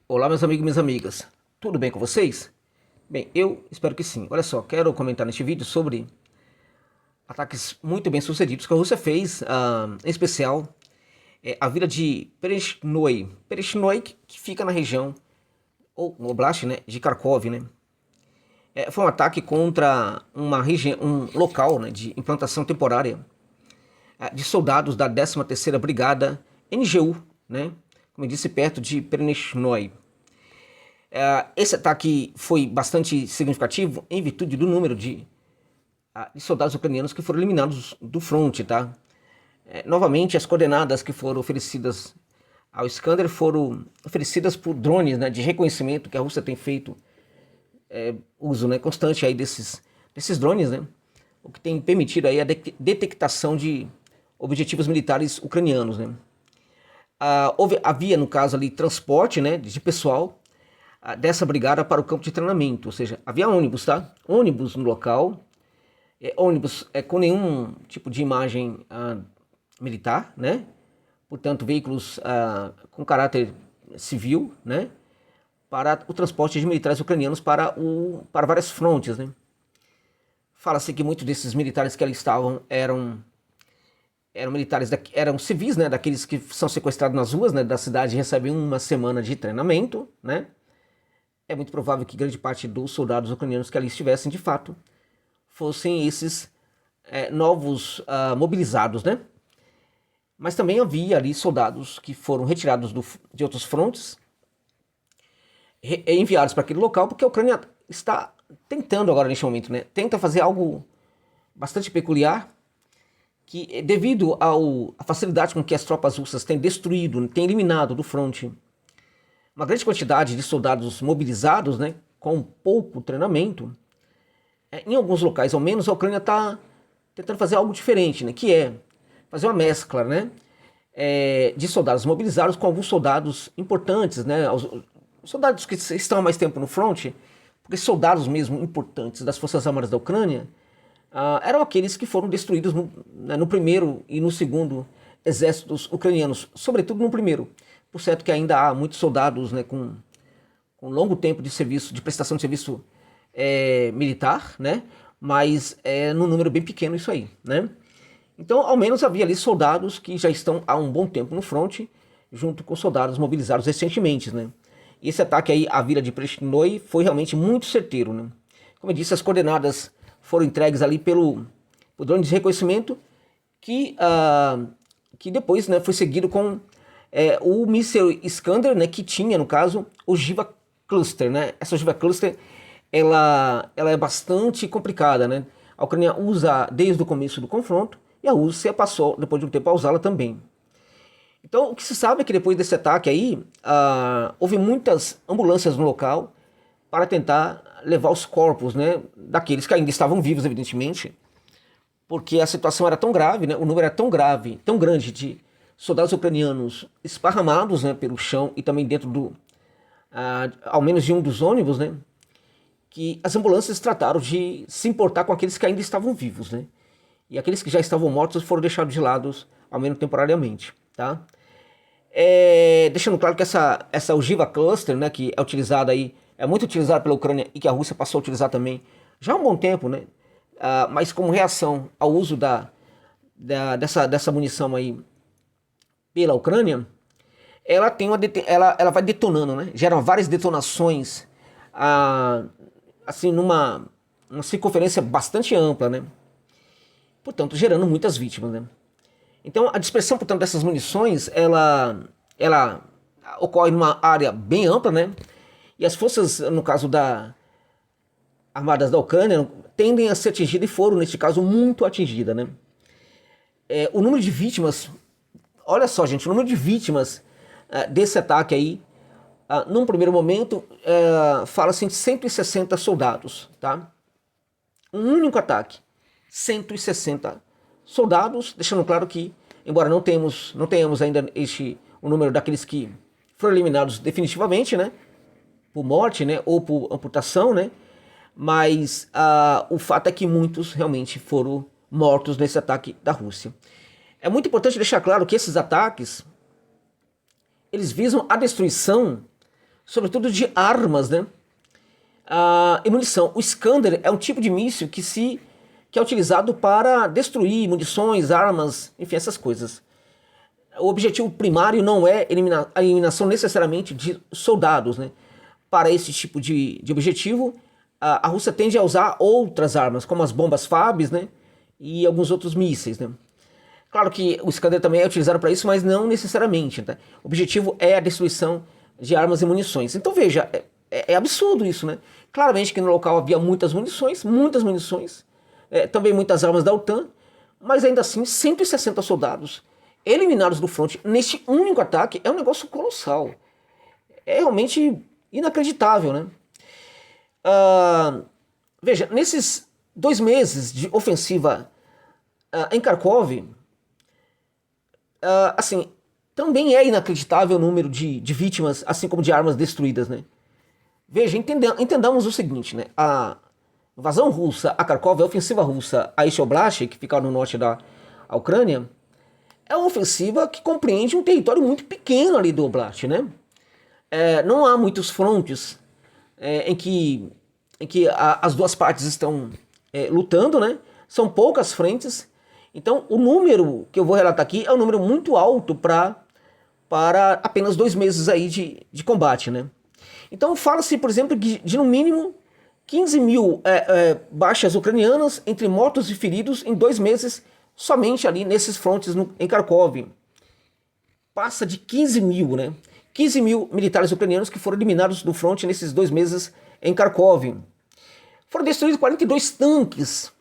Olá, meus amigos e minhas amigas. Tudo bem com vocês? Bem, eu espero que sim. Olha só, quero comentar neste vídeo sobre ataques muito bem sucedidos que a Rússia fez, em especial a vila de Pereshnoi. Pereshnoi, que fica na região, ou no Oblast, né, de Kharkov, né? Foi um ataque contra uma região, um local, né, de implantação temporária de soldados da 13ª Brigada NGU, né? Como eu disse, perto de Pereshnoi. Esse ataque foi bastante significativo em virtude do número de soldados ucranianos que foram eliminados do fronte, tá? Novamente, as coordenadas que foram oferecidas ao Iskander foram oferecidas por drones, né, de reconhecimento que a Rússia tem feito uso, né, constante aí desses drones, né? O que tem permitido aí a detectação de objetivos militares ucranianos, né? Havia, no caso ali, transporte, né, de pessoal dessa brigada para o campo de treinamento, ou seja, havia ônibus, tá? Ônibus no local, ônibus com nenhum tipo de imagem militar, né? Portanto, veículos com caráter civil, né? Para o transporte de militares ucranianos para várias frontes, né? Fala-se que muitos desses militares que ali estavam eram militares, eram civis, né? Daqueles que são sequestrados nas ruas, né, da cidade e recebem uma semana de treinamento, né? É muito provável que grande parte dos soldados ucranianos que ali estivessem, de fato, fossem esses novos mobilizados, né? Mas também havia ali soldados que foram retirados de outros frontes, enviados para aquele local, porque a Ucrânia está tentando agora, neste momento, né? Tenta fazer algo bastante peculiar, que devido à facilidade com que as tropas russas têm destruído, têm eliminado do fronte uma grande quantidade de soldados mobilizados, né, com pouco treinamento, em alguns locais, ao menos, a Ucrânia está tentando fazer algo diferente, né, que é fazer uma mescla, né, de soldados mobilizados com alguns soldados importantes, né, os soldados que estão há mais tempo no fronte, porque soldados mesmo importantes das Forças Armadas da Ucrânia eram aqueles que foram destruídos no primeiro e no segundo exércitos ucranianos, sobretudo no primeiro. Por certo que ainda há muitos soldados, né, com longo tempo de serviço, de prestação de serviço militar, né, mas num número bem pequeno isso aí, né. Então, ao menos havia ali soldados que já estão há um bom tempo no fronte, junto com soldados mobilizados recentemente, né. E esse ataque aí à vila de Preshnoi foi realmente muito certeiro, né. Como eu disse, as coordenadas foram entregues ali pelo drone de reconhecimento, que depois, né, foi seguido com o míssil Iskander, né, que tinha, no caso, ogiva cluster, né? Essa ogiva cluster, ela é bastante complicada, né? A Ucrânia usa desde o começo do confronto e a Rússia passou, depois de um tempo, a usá-la também. Então, o que se sabe é que depois desse ataque aí, houve muitas ambulâncias no local para tentar levar os corpos, né, daqueles que ainda estavam vivos, evidentemente, porque a situação era tão grave, né, o número era tão grave, tão grande de soldados ucranianos esparramados, né, pelo chão e também dentro ao menos de um dos ônibus, né, que as ambulâncias trataram de se importar com aqueles que ainda estavam vivos, né, e aqueles que já estavam mortos foram deixados de lado, ao menos temporariamente, tá? Deixando claro que essa ogiva cluster, né, que é utilizada aí, é muito utilizada pela Ucrânia e que a Rússia passou a utilizar também já há um bom tempo, né, mas como reação ao uso dessa munição aí pela Ucrânia, ela tem ela vai detonando, né? Gera várias detonações, assim, uma circunferência bastante ampla, né? Portanto, gerando muitas vítimas, né? Então, a dispersão, portanto, dessas munições, ela ocorre numa área bem ampla, né? E as forças, no caso armadas da Ucrânia, tendem a ser atingidas e foram, neste caso, muito atingidas, né? O número de vítimas, olha só, gente, o número de vítimas desse ataque aí, num primeiro momento, fala-se em 160 soldados, tá? Um único ataque, 160 soldados, deixando claro que, embora não tenhamos ainda o número daqueles que foram eliminados definitivamente, né, por morte, né, ou por amputação, né, mas o fato é que muitos realmente foram mortos nesse ataque da Rússia. É muito importante deixar claro que esses ataques, eles visam a destruição sobretudo de armas, né? E munição. O Iskander é um tipo de míssil que é utilizado para destruir munições, armas, enfim, essas coisas. O objetivo primário não é a eliminação necessariamente de soldados, né? Para esse tipo de objetivo, a Rússia tende a usar outras armas, como as bombas FABs, né? E alguns outros mísseis, né? Claro que o Iskander também é utilizado para isso, mas não necessariamente, tá? O objetivo é a destruição de armas e munições. Então veja, é absurdo isso, né? Claramente que no local havia muitas munições, também muitas armas da OTAN, mas ainda assim 160 soldados eliminados do fronte neste único ataque é um negócio colossal. É realmente inacreditável, né? Veja, nesses 2 meses de ofensiva em Kharkov, assim, também é inacreditável o número de vítimas, assim como de armas destruídas, né? Veja, entendamos o seguinte, né? A invasão russa a Kharkov, a ofensiva russa a este Oblast, que fica no norte da Ucrânia, é uma ofensiva que compreende um território muito pequeno ali do Oblast, né? Não há muitos frontes em que as duas partes estão lutando, né? São poucas frentes. Então, o número que eu vou relatar aqui é um número muito alto para apenas 2 meses aí de combate, né? Então, fala-se, por exemplo, de no mínimo 15 mil baixas ucranianas entre mortos e feridos em 2 meses, somente ali nesses frontes em Kharkov. Passa de 15 mil, né? 15 mil militares ucranianos que foram eliminados do fronte nesses 2 meses em Kharkov. Foram destruídos 42 tanques,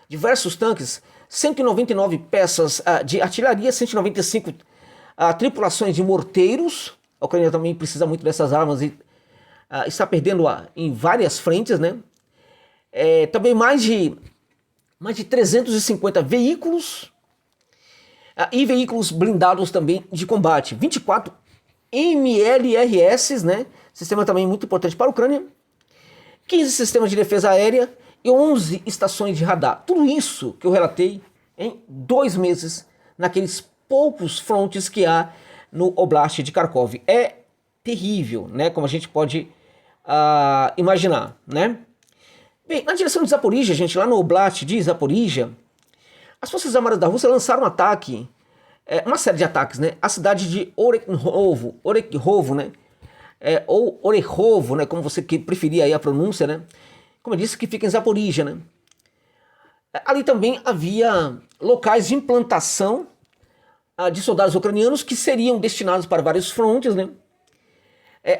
diversos tanques, 199 peças de artilharia, 195 tripulações de morteiros. A Ucrânia também precisa muito dessas armas e está perdendo em várias frentes, né? Também mais de 350 veículos e veículos blindados também de combate. 24 MLRS, né? Sistema também muito importante para a Ucrânia. 15 sistemas de defesa aérea e 11 estações de radar. Tudo isso que eu relatei em 2 meses naqueles poucos frontes que há no Oblast de Kharkov. É terrível, né? Como a gente pode imaginar, né? Bem, na direção de Zaporizhia, gente, lá no Oblast de Zaporizhia, as Forças Armadas da Rússia lançaram um ataque, uma série de ataques, né? A cidade de Orekhovo, né? Ou Orekhovo, né? Como você preferir aí a pronúncia, né? Como eu disse, que fica em Zaporizhia, né? Ali também havia locais de implantação de soldados ucranianos que seriam destinados para vários frontes, né?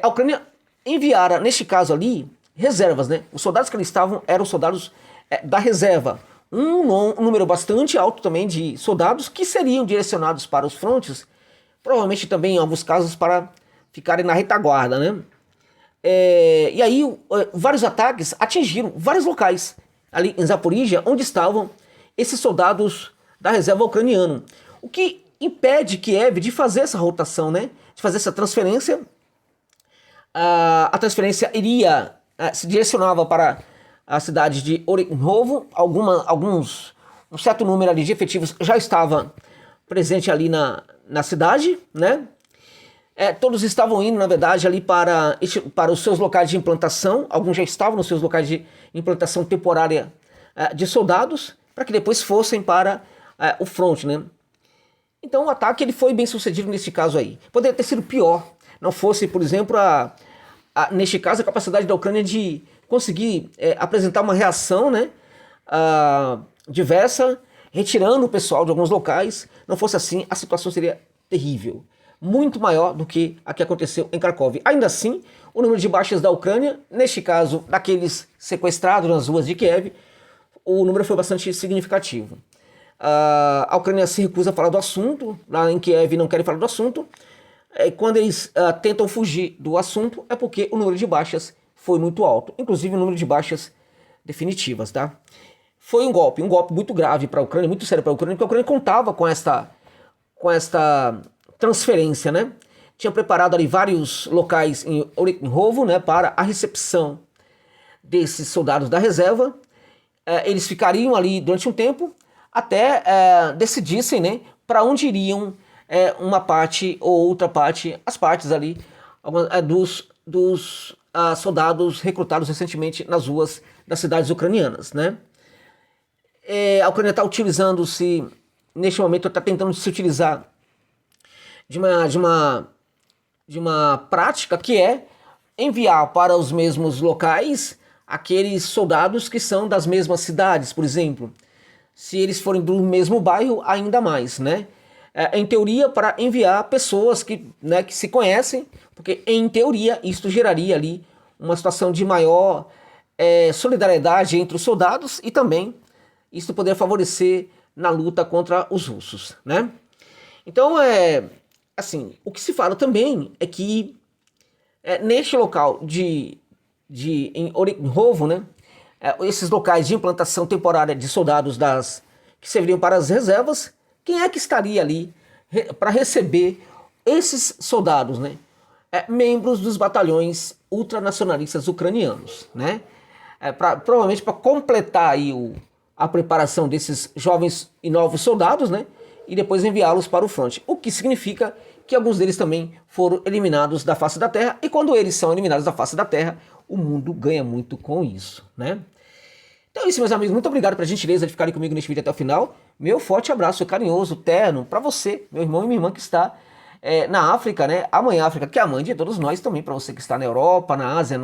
A Ucrânia enviara, neste caso ali, reservas, né? Os soldados que ali estavam eram soldados da reserva. Um número bastante alto também de soldados que seriam direcionados para os frontes, provavelmente também em alguns casos para ficarem na retaguarda, né? E aí vários ataques atingiram vários locais ali em Zaporizhia, onde estavam esses soldados da reserva ucraniana. O que impede Kiev de fazer essa rotação, né? De fazer essa transferência. A transferência se direcionava para a cidade de Orekhovo. Um certo número ali de efetivos já estava presente ali na cidade, né? Todos estavam indo, na verdade, ali para os seus locais de implantação. Alguns já estavam nos seus locais de implantação temporária de soldados, para que depois fossem para o front, né? Então o ataque ele foi bem sucedido nesse caso aí. Poderia ter sido pior, não fosse, por exemplo, neste caso, a capacidade da Ucrânia de conseguir apresentar uma reação, né, diversa, retirando o pessoal de alguns locais. Não fosse assim, a situação seria terrível. Muito maior do que a que aconteceu em Kharkov. Ainda assim, o número de baixas da Ucrânia, neste caso, daqueles sequestrados nas ruas de Kiev, o número foi bastante significativo. A Ucrânia se recusa a falar do assunto, lá em Kiev não querem falar do assunto. Quando eles tentam fugir do assunto, é porque o número de baixas foi muito alto, inclusive o número de baixas definitivas, tá? Foi um golpe muito grave para a Ucrânia, muito sério para a Ucrânia, porque a Ucrânia contava com esta transferência, né? Tinha preparado ali vários locais em Orekhovo, né, para a recepção desses soldados da reserva. Eles ficariam ali durante um tempo até decidissem, né, para onde iriam uma parte ou outra parte, as partes ali dos soldados recrutados recentemente nas ruas das cidades ucranianas, né? A Ucrânia está utilizando-se, neste momento, está tentando se utilizar de uma prática que é enviar para os mesmos locais aqueles soldados que são das mesmas cidades, por exemplo. Se eles forem do mesmo bairro, ainda mais, né? Em teoria, para enviar pessoas que se conhecem, porque em teoria isto geraria ali uma situação de maior solidariedade entre os soldados e também isso poderia favorecer na luta contra os russos, né? Então, assim, o que se fala também é que neste local em Orikhovo, né? Esses locais de implantação temporária de soldados que serviriam para as reservas, quem é que estaria ali para receber esses soldados, né? Membros dos batalhões ultranacionalistas ucranianos, né? Provavelmente para completar aí a preparação desses jovens e novos soldados, né? E depois enviá-los para o fronte. O que significa que alguns deles também foram eliminados da face da Terra. E quando eles são eliminados da face da Terra, o mundo ganha muito com isso, né? Então é isso, meus amigos. Muito obrigado pela gentileza de ficarem comigo neste vídeo até o final. Meu forte abraço carinhoso, terno, para você, meu irmão e minha irmã que está na África, né? A mãe África, que é a mãe de todos nós, também para você que está na Europa, na Ásia,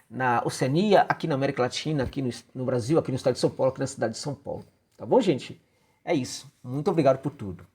na Oceania, aqui na América Latina, aqui no Brasil, aqui no estado de São Paulo, aqui na cidade de São Paulo. Tá bom, gente? É isso. Muito obrigado por tudo.